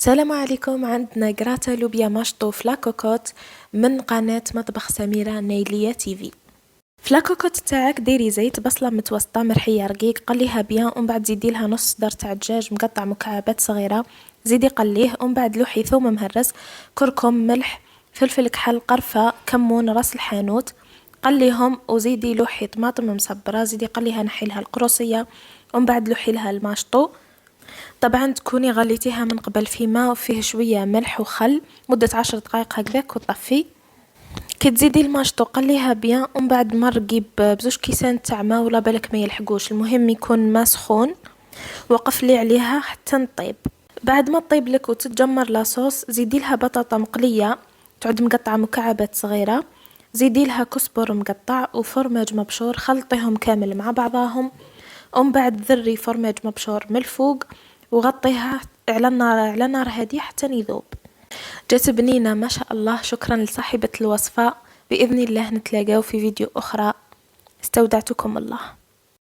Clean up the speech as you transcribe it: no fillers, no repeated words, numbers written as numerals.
السلام عليكم. عندنا جراتا لوبيا مشطو فلاكوكوت من قناة مطبخ سميرة نيلية تيفي. فلاكوكوت تاعك ديري زيت، بصلة متوسطة، مرحية رقيق، قليها بيان، ومن بعد زيدي لها نص صدر تاع دجاج مقطع مكعبات صغيرة، زيدي قليه، ومن بعد لوحي ثوم مهرس، كركم، ملح، فلفل كحل، قرفة، كمون، راس الحانوت، قليهم، وزيدي لوحي طماطم مصبرة، زيدي قليها، نحيلها القروصية، ومن بعد لوحي لها الماشطو. طبعا تكوني غليتيها من قبل في ماء وفيه شوية ملح وخل مدة 10 دقائق هكذاك وطفي. كي تزيدي الماشطو قليها بيان، ومن بعد مرقي بزوج كيسان تاع ماء ولا بالك ما يلحقوش، المهم يكون ماء سخون، وقفلي عليها حتى نطيب. بعد ما تطيب لك وتتجمر لاصوص، زيدي لها بطاطا مقلية تعد مقطعة مكعبات صغيرة، زيدي لها كزبر مقطع وفرماج مبشور، خلطيهم كامل مع بعضاهم، ومن بعد ذري فرماج مبشور من الفوق وغطيها على نار هادية حتى يذوب. جات بنينة ما شاء الله. شكرا لصاحبة الوصفة، بإذن الله نتلاقاو في فيديو أخرى. استودعتكم الله.